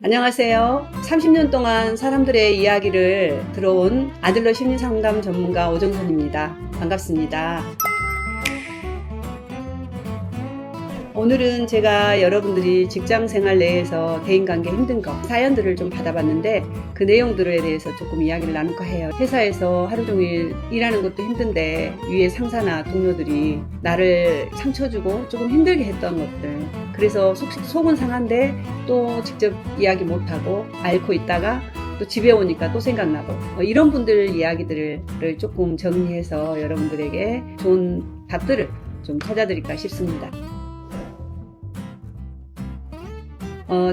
안녕하세요. 30년 동안 사람들의 이야기를 들어온 아들러 심리상담 전문가 오정선입니다. 반갑습니다. 오늘은 제가 여러분들이 직장생활 내에서 대인관계 힘든 거 사연들을 좀 받아봤는데 그 내용들에 대해서 조금 이야기를 나눌까 해요. 회사에서 하루 종일 일하는 것도 힘든데 위에 상사나 동료들이 나를 상처 주고 조금 힘들게 했던 것들, 그래서 속은 상한데 또 직접 이야기 못하고 앓고 있다가 또 집에 오니까 또 생각나고 이런 분들 이야기들을 조금 정리해서 여러분들에게 좋은 답들을 좀 찾아드릴까 싶습니다.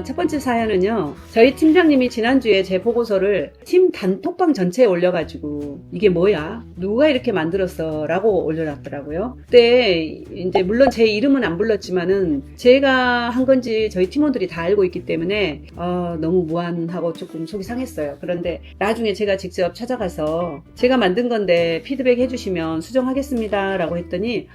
첫 번째 사연은요, 저희 팀장님이 지난주에 제 보고서를 팀 단톡방 전체에 올려가지고 이게 뭐야? 누가 이렇게 만들었어? 라고 올려놨더라고요. 그때 이제 물론 제 이름은 안 불렀지만은 제가 한 건지 저희 팀원들이 다 알고 있기 때문에 너무 무안하고 조금 속이 상했어요. 그런데 나중에 제가 직접 찾아가서 제가 만든 건데 피드백 해주시면 수정하겠습니다 라고 했더니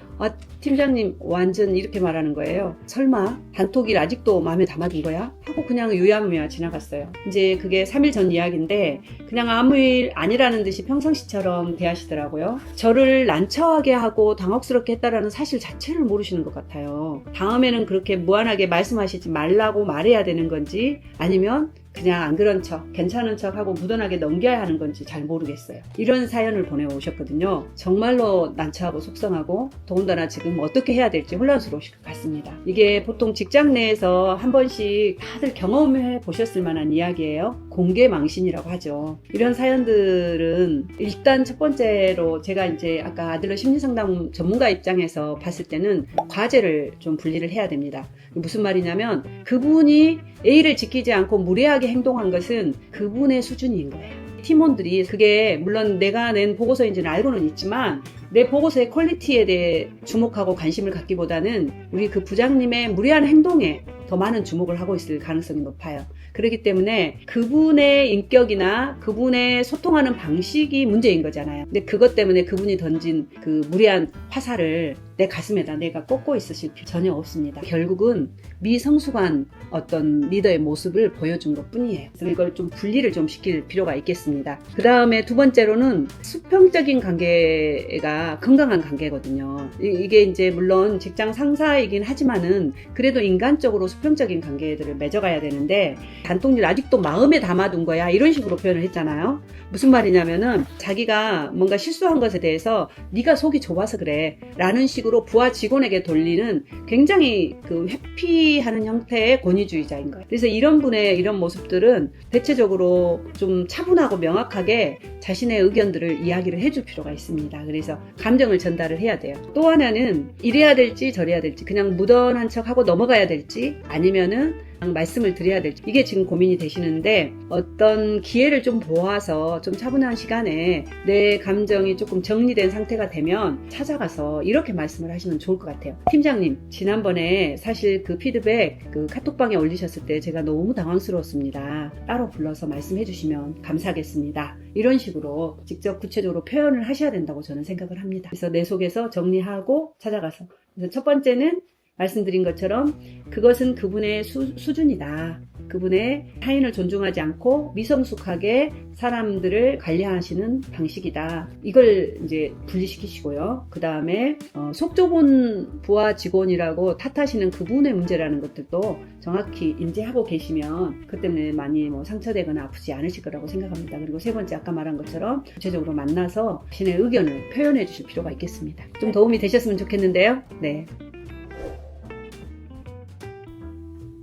팀장님 완전 이렇게 말하는 거예요. 설마 단톡일 아직도 마음에 담아둔 거야? 하고 그냥 유야무야 지나갔어요. 이제 그게 3일 전 이야기인데 그냥 아무 일 아니라는 듯이 평상시처럼 대하시더라고요. 저를 난처하게 하고 당혹스럽게 했다라는 사실 자체를 모르시는 것 같아요. 다음에는 그렇게 무한하게 말씀하시지 말라고 말해야 되는 건지 아니면 그냥 안 그런 척, 괜찮은 척하고 무던하게 넘겨야 하는 건지 잘 모르겠어요. 이런 사연을 보내오셨거든요. 정말로 난처하고 속상하고 더군다나 지금 어떻게 해야 될지 혼란스러우실 것 같습니다. 이게 보통 직장 내에서 한 번씩 다들 경험해 보셨을 만한 이야기예요. 공개망신이라고 하죠. 이런 사연들은 일단 첫 번째로 제가 이제 아까 아들러 심리상담 전문가 입장에서 봤을 때는 과제를 좀 분리를 해야 됩니다. 무슨 말이냐면 그분이 A를 지키지 않고 무례하게 행동한 것은 그분의 수준인 거예요. 팀원들이 그게 물론 내가 낸 보고서인지는 알고는 있지만 내 보고서의 퀄리티에 대해 주목하고 관심을 갖기보다는 우리 그 부장님의 무례한 행동에 더 많은 주목을 하고 있을 가능성이 높아요. 그렇기 때문에 그분의 인격이나 그분의 소통하는 방식이 문제인 거잖아요. 근데 그것 때문에 그분이 던진 그 무례한 화살을 내 가슴에다 내가 꽂고 있으실 필요 전혀 없습니다. 결국은 미성숙한 어떤 리더의 모습을 보여준 것 뿐이에요. 그래서 이걸 좀 분리를 좀 시킬 필요가 있겠습니다. 그 다음에 두 번째로는 수평적인 관계가 건강한 관계거든요. 이게 이제 물론 직장 상사이긴 하지만은 그래도 인간적으로 수평적인 관계들을 맺어가야 되는데 단톡일 아직도 마음에 담아둔 거야 이런 식으로 표현을 했잖아요. 무슨 말이냐면은 자기가 뭔가 실수한 것에 대해서 네가 속이 좁아서 그래 라는 식으로 부하 직원에게 돌리는 굉장히 그 회피하는 형태의 권위주의자인 거예요. 그래서 이런 분의 이런 모습들은 대체적으로 좀 차분하고 명확하게 자신의 의견들을 이야기를 해줄 필요가 있습니다. 그래서 감정을 전달을 해야 돼요. 또 하나는 이래야 될지 저래야 될지 그냥 무던한 척하고 넘어가야 될지 아니면은 말씀을 드려야 될지 이게 지금 고민이 되시는데 어떤 기회를 좀 보아서 좀 차분한 시간에 내 감정이 조금 정리된 상태가 되면 찾아가서 이렇게 말씀을 하시면 좋을 것 같아요. 팀장님, 지난번에 사실 그 피드백 그 카톡방에 올리셨을 때 제가 너무 당황스러웠습니다. 따로 불러서 말씀해 주시면 감사하겠습니다. 이런 식으로 직접 구체적으로 표현을 하셔야 된다고 저는 생각을 합니다. 그래서 내 속에서 정리하고 찾아가서 그래서 첫 번째는 말씀드린 것처럼 그것은 그분의 수준이다. 그분의 타인을 존중하지 않고 미성숙하게 사람들을 관리하시는 방식이다. 이걸 이제 분리시키시고요. 그 다음에 속 좁은 부하 직원이라고 탓하시는 그분의 문제라는 것들도 정확히 인지하고 계시면 그 때문에 많이 상처되거나 아프지 않으실 거라고 생각합니다. 그리고 세 번째 아까 말한 것처럼 구체적으로 만나서 자신의 의견을 표현해 주실 필요가 있겠습니다. 좀 도움이 되셨으면 좋겠는데요. 네.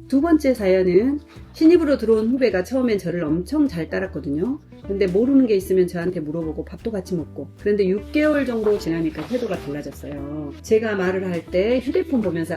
두 번째 사연은 신입으로 들어온 후배가 처음엔 저를 엄청 잘 따랐거든요. 근데 모르는 게 있으면 저한테 물어보고 밥도 같이 먹고 그런데 6개월 정도 지나니까 태도가 달라졌어요. 제가 말을 할 때 휴대폰 보면서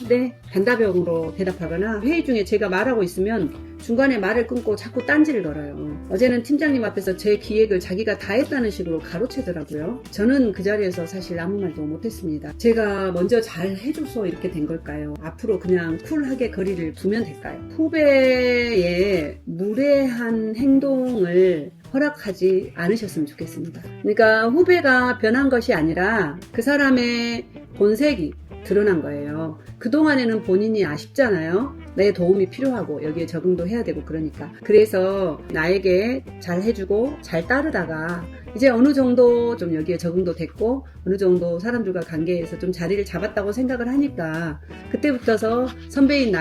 네 단답형으로 대답하거나 회의 중에 제가 말하고 있으면 중간에 말을 끊고 자꾸 딴지를 걸어요. 어제는 팀장님 앞에서 제 기획을 자기가 다 했다는 식으로 가로채더라고요. 저는 그 자리에서 사실 아무 말도 못했습니다. 제가 먼저 잘 해줘서 이렇게 된 걸까요? 앞으로 그냥 쿨하게 거리를 두면 될까요? 후배의 무례한 행동을 허락하지 않으셨으면 좋겠습니다. 그러니까 후배가 변한 것이 아니라 그 사람의 본색이 드러난 거예요. 그동안에는 본인이 아쉽잖아요. 내 도움이 필요하고 여기에 적응도 해야 되고 그러니까. 그래서 나에게 잘 해주고 잘 따르다가 이제 어느 정도 좀 여기에 적응도 됐고 어느 정도 사람들과 관계에서 좀 자리를 잡았다고 생각을 하니까 그때부터서 선배인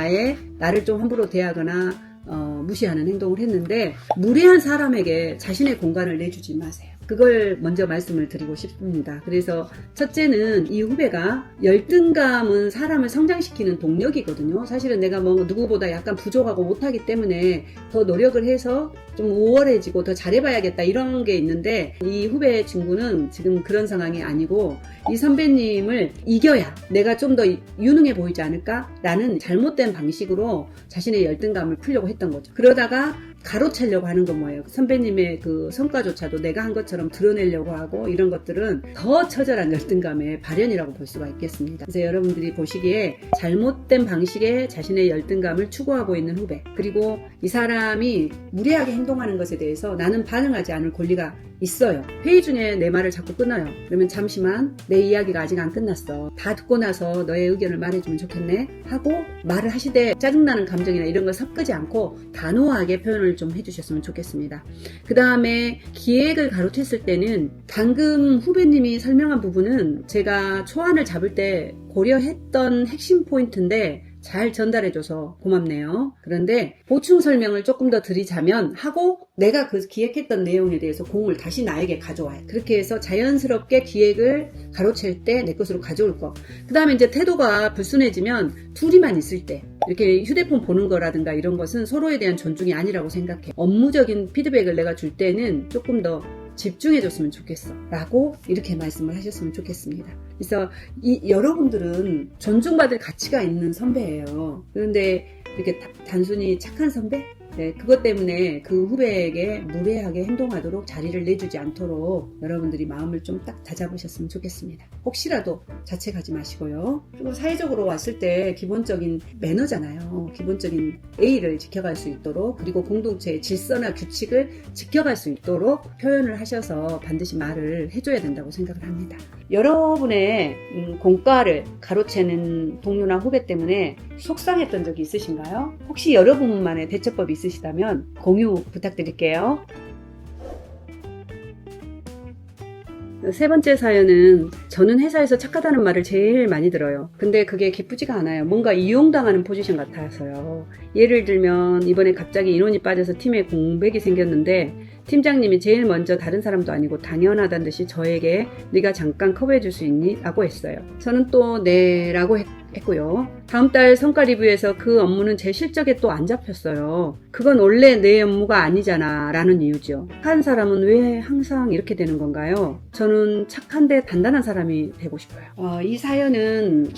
나를 좀 함부로 대하거나 무시하는 행동을 했는데 무례한 사람에게 자신의 공간을 내주지 마세요. 그걸 먼저 말씀을 드리고 싶습니다. 그래서 첫째는 이 후배가 열등감은 사람을 성장시키는 동력이거든요. 사실은 내가 뭐 누구보다 약간 부족하고 못하기 때문에 더 노력을 해서 좀 우월해지고 더 잘해봐야겠다 이런 게 있는데 이 후배 친구는 지금 그런 상황이 아니고 이 선배님을 이겨야 내가 좀 더 유능해 보이지 않을까? 라는 잘못된 방식으로 자신의 열등감을 풀려고 했던 거죠. 그러다가 가로채려고 하는 건 뭐예요? 선배님의 그 성과조차도 내가 한 것처럼 드러내려고 하고 이런 것들은 더 처절한 열등감의 발현이라고 볼 수가 있겠습니다. 그래서 여러분들이 보시기에 잘못된 방식의 자신의 열등감을 추구하고 있는 후배, 그리고 이 사람이 무례하게 행동하는 것에 대해서 나는 반응하지 않을 권리가 있어요. 회의 중에 내 말을 자꾸 끊어요. 그러면 잠시만, 내 이야기가 아직 안 끝났어. 다 듣고 나서 너의 의견을 말해주면 좋겠네 하고 말을 하시되 짜증나는 감정이나 이런 걸 섞지 않고 단호하게 표현을 좀 해주셨으면 좋겠습니다. 그 다음에 기획을 가로챘을 때는 방금 후배님이 설명한 부분은 제가 초안을 잡을 때 고려했던 핵심 포인트인데 잘 전달해줘서 고맙네요. 그런데 보충 설명을 조금 더 드리자면 하고 내가 그 기획했던 내용에 대해서 공을 다시 나에게 가져와요. 그렇게 해서 자연스럽게 기획을 가로챌 때 내 것으로 가져올 거. 그 다음에 이제 태도가 불순해지면 둘이만 있을 때 이렇게 휴대폰 보는 거라든가 이런 것은 서로에 대한 존중이 아니라고 생각해. 업무적인 피드백을 내가 줄 때는 조금 더 집중해줬으면 좋겠어 라고 이렇게 말씀을 하셨으면 좋겠습니다. 그래서 여러분들은 존중받을 가치가 있는 선배예요. 그런데 이렇게 단순히 착한 선배? 네, 그것 때문에 그 후배에게 무례하게 행동하도록 자리를 내주지 않도록 여러분들이 마음을 좀 딱 다잡으셨으면 좋겠습니다. 혹시라도 자책하지 마시고요. 그리고 사회적으로 왔을 때 기본적인 매너잖아요. 기본적인 예의를 지켜갈 수 있도록, 그리고 공동체의 질서나 규칙을 지켜갈 수 있도록 표현을 하셔서 반드시 말을 해줘야 된다고 생각을 합니다. 여러분의 공과를 가로채는 동료나 후배 때문에 속상했던 적이 있으신가요? 혹시 여러분만의 대처법이 있으시다면 공유 부탁드릴게요. 세 번째 사연은 저는 회사에서 착하다는 말을 제일 많이 들어요. 근데 그게 기쁘지가 않아요. 뭔가 이용당하는 포지션 같아서요. 예를 들면 이번에 갑자기 인원이 빠져서 팀에 공백이 생겼는데 팀장님이 제일 먼저 다른 사람도 아니고 당연하다는 듯이 저에게 네가 잠깐 커버해 줄 수 있니? 라고 했어요. 저는 또 네 라고 했고요. 다음 달 성과 리뷰에서 그 업무는 제 실적에 또 안 잡혔어요. 그건 원래 내 업무가 아니잖아 라는 이유죠. 착한 사람은 왜 항상 이렇게 되는 건가요? 저는 착한데 단단한 사람이 되고 싶어요. 이 사연은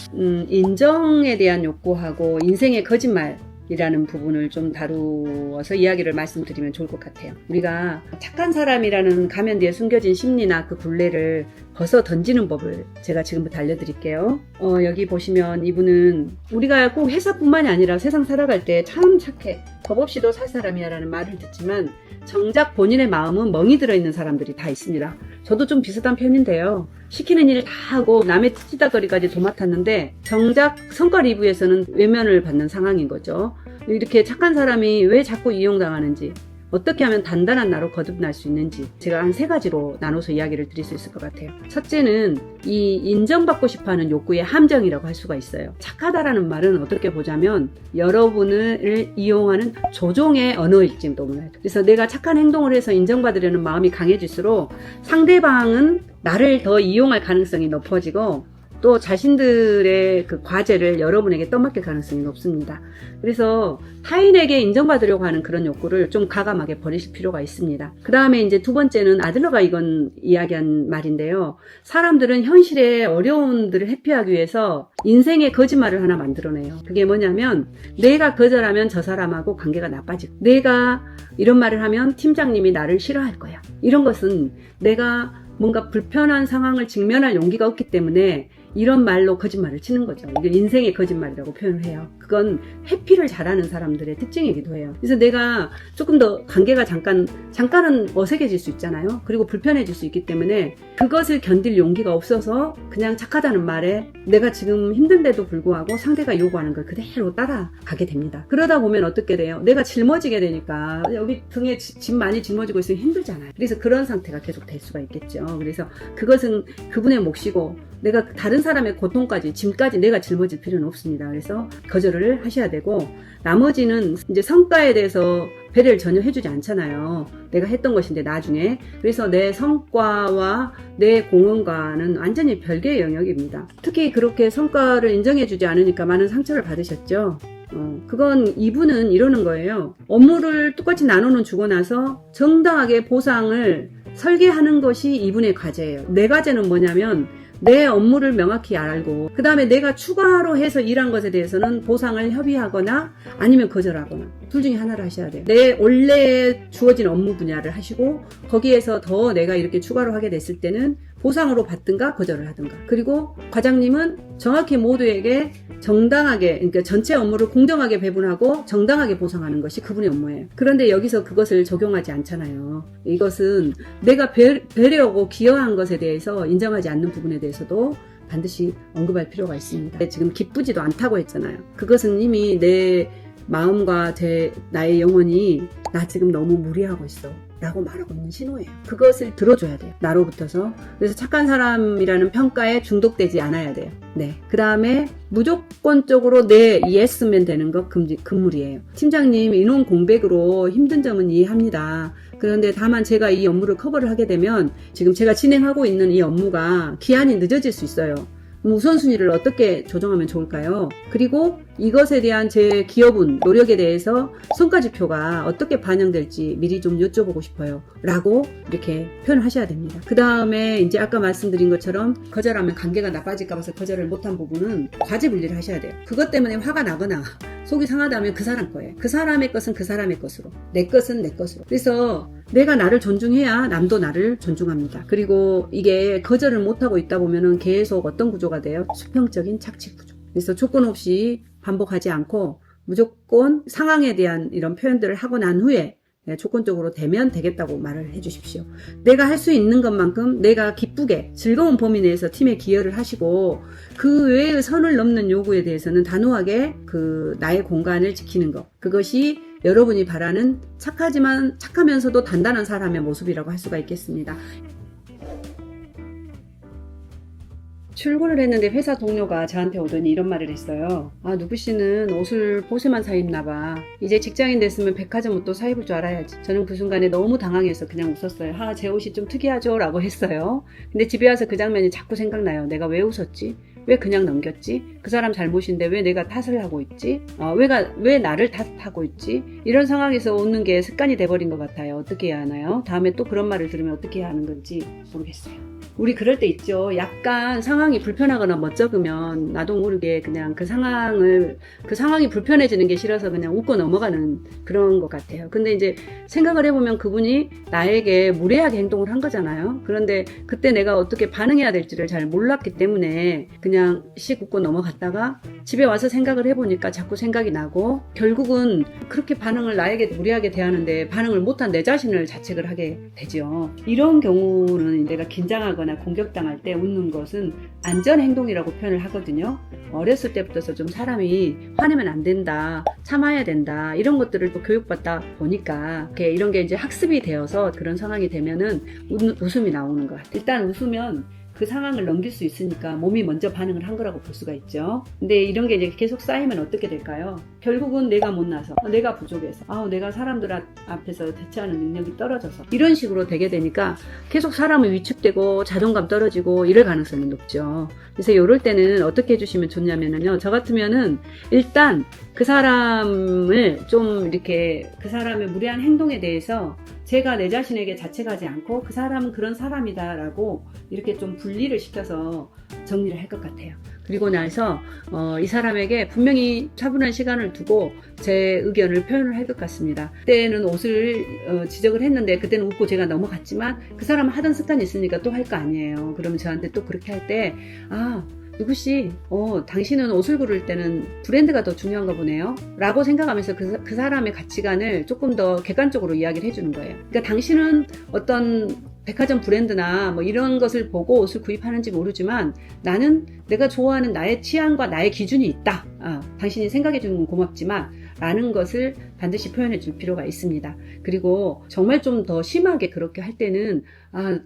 인정에 대한 욕구하고 인생의 거짓말 이라는 부분을 좀 다루어서 이야기를 말씀드리면 좋을 것 같아요. 우리가 착한 사람이라는 가면 뒤에 숨겨진 심리나 그 굴레를 벗어 던지는 법을 제가 지금부터 알려드릴게요. 여기 보시면 이분은 우리가 꼭 회사뿐만이 아니라 세상 살아갈 때 참 착해, 겁 없이도 살 사람이야 라는 말을 듣지만 정작 본인의 마음은 멍이 들어있는 사람들이 다 있습니다. 저도 좀 비슷한 편인데요. 시키는 일 다 하고 남의 찌다거리까지 도맡았는데 정작 성과 리뷰에서는 외면을 받는 상황인 거죠. 이렇게 착한 사람이 왜 자꾸 이용당하는지, 어떻게 하면 단단한 나로 거듭날 수 있는지 제가 한 3가지로 나눠서 이야기를 드릴 수 있을 것 같아요. 첫째는 이 인정받고 싶어하는 욕구의 함정이라고 할 수가 있어요. 착하다라는 말은 어떻게 보자면 여러분을 이용하는 조종의 언어일지도 몰라요. 그래서 내가 착한 행동을 해서 인정받으려는 마음이 강해질수록 상대방은 나를 더 이용할 가능성이 높아지고 또 자신들의 그 과제를 여러분에게 떠맡길 가능성이 높습니다. 그래서 타인에게 인정받으려고 하는 그런 욕구를 좀 과감하게 버리실 필요가 있습니다. 그 다음에 이제 두 번째는 아들러가 이건 이야기한 말인데요. 사람들은 현실의 어려움들을 회피하기 위해서 인생의 거짓말을 하나 만들어내요. 그게 뭐냐면 내가 거절하면 저 사람하고 관계가 나빠지고, 내가 이런 말을 하면 팀장님이 나를 싫어할 거야. 이런 것은 내가 뭔가 불편한 상황을 직면할 용기가 없기 때문에 이런 말로 거짓말을 치는 거죠. 이게 인생의 거짓말이라고 표현을 해요. 그건 회피를 잘하는 사람들의 특징이기도 해요. 그래서 내가 조금 더 관계가 잠깐은 어색해질 수 있잖아요. 그리고 불편해질 수 있기 때문에 그것을 견딜 용기가 없어서 그냥 착하다는 말에 내가 지금 힘든데도 불구하고 상대가 요구하는 걸 그대로 따라가게 됩니다. 그러다 보면 어떻게 돼요? 내가 짊어지게 되니까 여기 등에 짐 많이 짊어지고 있으면 힘들잖아요. 그래서 그런 상태가 계속 될 수가 있겠죠. 그래서 그것은 그분의 몫이고 내가 다른 사람의 고통까지 짐까지 내가 짊어질 필요는 없습니다. 그래서 거절을 하셔야 되고 나머지는 이제 성과에 대해서 배려를 전혀 해주지 않잖아요. 내가 했던 것인데 나중에. 그래서 내 성과와 내 공헌과는 완전히 별개의 영역입니다. 특히 그렇게 성과를 인정해주지 않으니까 많은 상처를 받으셨죠. 그건 이분은 이러는 거예요. 업무를 똑같이 나누는 주고 나서 정당하게 보상을 설계하는 것이 이분의 과제예요. 내 과제는 뭐냐면 내 업무를 명확히 알고 그 다음에 내가 추가로 해서 일한 것에 대해서는 보상을 협의하거나 아니면 거절하거나 둘 중에 하나를 하셔야 돼요. 내 원래 주어진 업무 분야를 하시고 거기에서 더 내가 이렇게 추가로 하게 됐을 때는 보상으로 받든가 거절을 하든가. 그리고 과장님은 정확히 모두에게 정당하게, 그러니까 전체 업무를 공정하게 배분하고 정당하게 보상하는 것이 그분의 업무예요. 그런데 여기서 그것을 적용하지 않잖아요. 이것은 내가 배려하고 기여한 것에 대해서 인정하지 않는 부분에 대해서도 반드시 언급할 필요가 있습니다. 지금 기쁘지도 않다고 했잖아요. 그것은 이미 내 마음과 나의 영혼이 나 지금 너무 무리하고 있어 라고 말하고 있는 신호예요. 그것을 들어줘야 돼요. 나로부터서. 그래서 착한 사람이라는 평가에 중독되지 않아야 돼요. 네. 그 다음에 무조건적으로 내 예스면 되는 거 금물이에요. 팀장님 인원 공백으로 힘든 점은 이해합니다. 그런데 다만 제가 이 업무를 커버를 하게 되면 지금 제가 진행하고 있는 이 업무가 기한이 늦어질 수 있어요. 우선순위를 어떻게 조정하면 좋을까요? 그리고 이것에 대한 제 기여분, 노력에 대해서 성과지표가 어떻게 반영될지 미리 좀 여쭤보고 싶어요. 라고 이렇게 표현하셔야 됩니다. 그 다음에 이제 아까 말씀드린 것처럼 거절하면 관계가 나빠질까 봐서 거절을 못한 부분은 과제 분리를 하셔야 돼요. 그것 때문에 화가 나거나 속이 상하다면 그 사람 거예요. 그 사람의 것은 그 사람의 것으로, 내 것은 내 것으로. 그래서 내가 나를 존중해야 남도 나를 존중합니다. 그리고 이게 거절을 못하고 있다 보면은 계속 어떤 구조가 돼요? 수평적인 착취 구조. 그래서 조건 없이 반복하지 않고 무조건 상황에 대한 이런 표현들을 하고 난 후에 조건적으로 되면 되겠다고 말을 해주십시오. 내가 할 수 있는 것만큼 내가 기쁘게 즐거운 범위 내에서 팀에 기여를 하시고 그 외의 선을 넘는 요구에 대해서는 단호하게 나의 공간을 지키는 것. 그것이 여러분이 바라는 착하면서도 단단한 사람의 모습이라고 할 수가 있겠습니다. 출근을 했는데 회사 동료가 저한테 오더니 이런 말을 했어요. 아, 누구씨는 옷을 보세만 사 입나봐. 이제 직장인 됐으면 백화점 옷도 사 입을 줄 알아야지. 저는 그 순간에 너무 당황해서 그냥 웃었어요. 제 옷이 좀 특이하죠? 라고 했어요. 근데 집에 와서 그 장면이 자꾸 생각나요. 내가 왜 웃었지? 왜 그냥 넘겼지? 그 사람 잘못인데 왜 내가 탓을 하고 있지? 왜 나를 탓하고 있지? 이런 상황에서 웃는 게 습관이 돼버린 것 같아요. 어떻게 해야 하나요? 다음에 또 그런 말을 들으면 어떻게 해야 하는 건지 모르겠어요. 우리 그럴 때 있죠. 약간 상황이 불편하거나 멋쩍으면 나도 모르게 그냥 그 상황이 불편해지는 게 싫어서 그냥 웃고 넘어가는 그런 것 같아요. 근데 이제 생각을 해보면 그분이 나에게 무례하게 행동을 한 거잖아요. 그런데 그때 내가 어떻게 반응해야 될지를 잘 몰랐기 때문에 그냥 씩 웃고 넘어갔다가 집에 와서 생각을 해보니까 자꾸 생각이 나고 결국은 그렇게 반응을 나에게 무례하게 대하는데 반응을 못한 내 자신을 자책을 하게 되죠. 이런 경우는 내가 긴장하거나 공격당할 때 웃는 것은 안전행동이라고 표현을 하거든요. 어렸을 때부터 좀 사람이 화내면 안 된다, 참아야 된다, 이런 것들을 또 교육받다 보니까 이런 게 이제 학습이 되어서 그런 상황이 되면은 웃음이 나오는 것 같아요. 일단 웃으면 그 상황을 넘길 수 있으니까 몸이 먼저 반응을 한 거라고 볼 수가 있죠. 근데 이런 게 이제 계속 쌓이면 어떻게 될까요? 결국은 내가 못나서, 내가 부족해서, 내가 사람들 앞에서 대처하는 능력이 떨어져서 이런 식으로 되게 되니까 계속 사람이 위축되고 자존감 떨어지고 이럴 가능성이 높죠. 그래서 이럴 때는 어떻게 해주시면 좋냐면요. 저 같으면은 일단 그 사람을 좀 이렇게 그 사람의 무례한 행동에 대해서 제가 내 자신에게 자책하지 않고 그 사람은 그런 사람이다라고 이렇게 좀 분리를 시켜서 정리를 할 것 같아요. 그리고 나서 이 사람에게 분명히 차분한 시간을 두고 제 의견을 표현을 할 것 같습니다. 그때는 옷을 지적을 했는데 그때는 웃고 제가 넘어갔지만 그 사람은 하던 습관이 있으니까 또 할 거 아니에요. 그러면 저한테 또 그렇게 할 때 누구씨, 당신은 옷을 고를 때는 브랜드가 더 중요한가 보네요. 라고 생각하면서 그 사람의 가치관을 조금 더 객관적으로 이야기를 해주는 거예요. 그러니까 당신은 어떤 백화점 브랜드나 뭐 이런 것을 보고 옷을 구입하는지 모르지만 나는 내가 좋아하는 나의 취향과 나의 기준이 있다. 당신이 생각해 주는 건 고맙지만 라는 것을 반드시 표현해 줄 필요가 있습니다. 그리고 정말 좀 더 심하게 그렇게 할 때는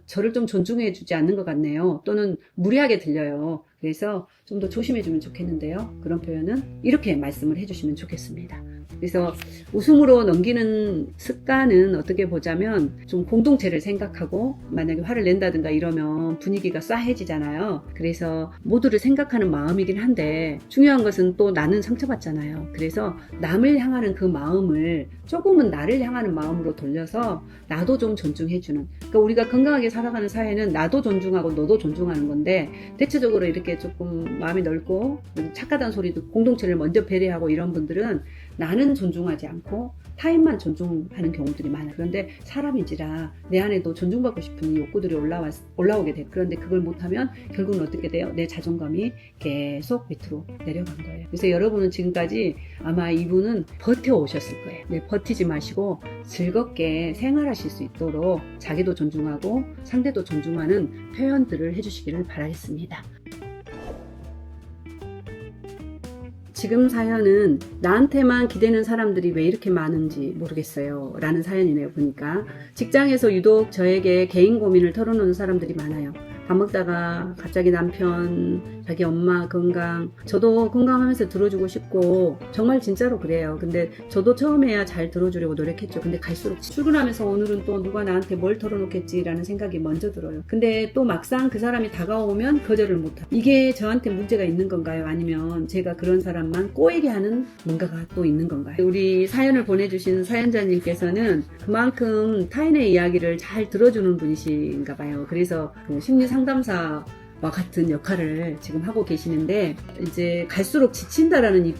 저를 좀 존중해 주지 않는 것 같네요. 또는 무례하게 들려요. 그래서 좀 더 조심해 주면 좋겠는데요. 그런 표현은 이렇게 말씀을 해 주시면 좋겠습니다. 그래서 웃음으로 넘기는 습관은 어떻게 보자면 좀 공동체를 생각하고 만약에 화를 낸다든가 이러면 분위기가 싸해지잖아요. 그래서 모두를 생각하는 마음이긴 한데 중요한 것은 또 나는 상처받잖아요. 그래서 남을 향하는 그 마음을 조금은 나를 향하는 마음으로 돌려서 나도 좀 존중해주는, 그러니까 우리가 건강하게 살아가는 사회는 나도 존중하고 너도 존중하는 건데 대체적으로 이렇게 조금 마음이 넓고 착하다는 소리도 공동체를 먼저 배려하고 이런 분들은 나는 존중하지 않고 타인만 존중하는 경우들이 많아요. 그런데 사람인지라 내 안에도 존중받고 싶은 욕구들이 올라오게 돼요. 그런데 그걸 못하면 결국은 어떻게 돼요? 내 자존감이 계속 밑으로 내려간 거예요. 그래서 여러분은 지금까지 아마 이분은 버텨오셨을 거예요. 네, 버티지 마시고 즐겁게 생활하실 수 있도록 자기도 존중하고 상대도 존중하는 표현들을 해주시기를 바라겠습니다. 지금 사연은 나한테만 기대는 사람들이 왜 이렇게 많은지 모르겠어요 라는 사연이네요. 보니까 직장에서 유독 저에게 개인 고민을 털어놓는 사람들이 많아요. 밥 먹다가 갑자기 남편, 자기 엄마 건강, 저도 건강하면서 들어주고 싶고 정말 진짜로 그래요. 근데 저도 처음에야 잘 들어주려고 노력했죠. 근데 갈수록 출근하면서 오늘은 또 누가 나한테 뭘 털어놓겠지라는 생각이 먼저 들어요. 근데 또 막상 그 사람이 다가오면 거절을 못하고, 이게 저한테 문제가 있는 건가요? 아니면 제가 그런 사람만 꼬이게 하는 뭔가가 또 있는 건가요? 우리 사연을 보내주신 사연자님께서는 그만큼 타인의 이야기를 잘 들어주는 분이신가 봐요. 그래서 그 심리 상담사와 같은 역할을 지금 하고 계시는데 이제 갈수록 지친다라는 이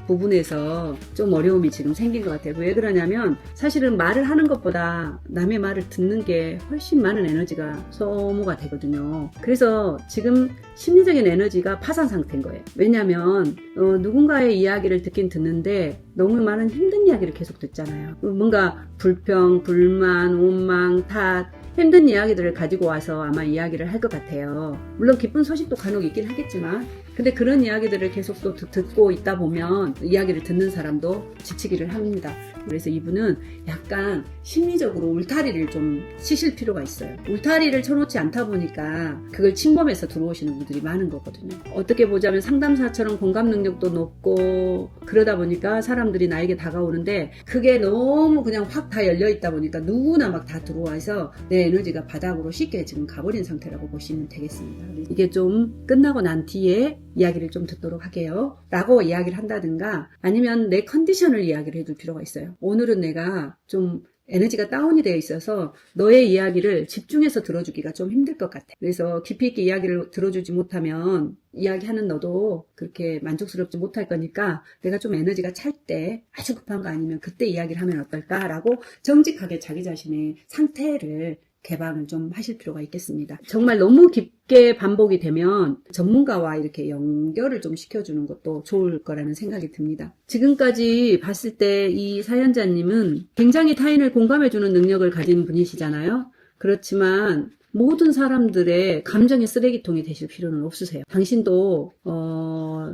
부분에서 좀 어려움이 지금 생긴 것 같아요. 왜 그러냐면 사실은 말을 하는 것보다 남의 말을 듣는 게 훨씬 많은 에너지가 소모가 되거든요. 그래서 지금 심리적인 에너지가 파산 상태인 거예요. 왜냐하면 누군가의 이야기를 듣긴 듣는데 너무 많은 힘든 이야기를 계속 듣잖아요. 뭔가 불평, 불만, 원망, 탓, 힘든 이야기들을 가지고 와서 아마 이야기를 할 것 같아요. 물론 기쁜 소식도 간혹 있긴 하겠지만 근데 그런 이야기들을 계속 또 듣고 있다 보면 이야기를 듣는 사람도 지치기를 합니다. 그래서 이분은 약간 심리적으로 울타리를 좀 치실 필요가 있어요. 울타리를 쳐놓지 않다 보니까 그걸 침범해서 들어오시는 분들이 많은 거거든요. 어떻게 보자면 상담사처럼 공감 능력도 높고 그러다 보니까 사람들이 나에게 다가오는데 그게 너무 그냥 확 다 열려있다 보니까 누구나 막 다 들어와서 내 에너지가 바닥으로 쉽게 지금 가버린 상태라고 보시면 되겠습니다. 이게 좀 끝나고 난 뒤에 이야기를 좀 듣도록 할게요 라고 이야기를 한다든가 아니면 내 컨디션을 이야기를 해줄 필요가 있어요. 오늘은 내가 좀 에너지가 다운이 되어 있어서 너의 이야기를 집중해서 들어주기가 좀 힘들 것 같아. 그래서 깊이 있게 이야기를 들어주지 못하면 이야기하는 너도 그렇게 만족스럽지 못할 거니까 내가 좀 에너지가 찰 때 아주 급한 거 아니면 그때 이야기를 하면 어떨까라고 정직하게 자기 자신의 상태를 개방을 좀 하실 필요가 있겠습니다. 정말 너무 깊게 반복이 되면 전문가와 이렇게 연결을 좀 시켜주는 것도 좋을 거라는 생각이 듭니다. 지금까지 봤을 때 이 사연자님은 굉장히 타인을 공감해주는 능력을 가진 분이시잖아요. 그렇지만 모든 사람들의 감정의 쓰레기통이 되실 필요는 없으세요. 당신도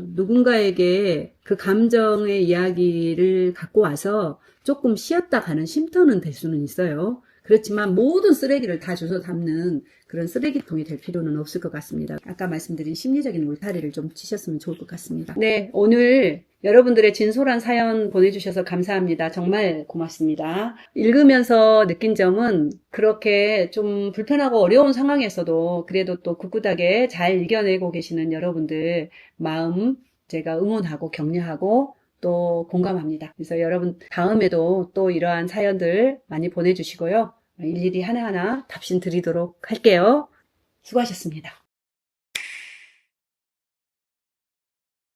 누군가에게 그 감정의 이야기를 갖고 와서 조금 쉬었다 가는 쉼터는 될 수는 있어요. 그렇지만 모든 쓰레기를 다 주워 담는 그런 쓰레기통이 될 필요는 없을 것 같습니다. 아까 말씀드린 심리적인 울타리를 좀 치셨으면 좋을 것 같습니다. 네, 오늘 여러분들의 진솔한 사연 보내주셔서 감사합니다. 정말 고맙습니다. 읽으면서 느낀 점은 그렇게 좀 불편하고 어려운 상황에서도 그래도 또 굳굳하게 잘 이겨내고 계시는 여러분들 마음 제가 응원하고 격려하고 또 공감합니다. 그래서 여러분 다음에도 또 이러한 사연들 많이 보내주시고요. 일일이 하나하나 답신 드리도록 할게요. 수고하셨습니다.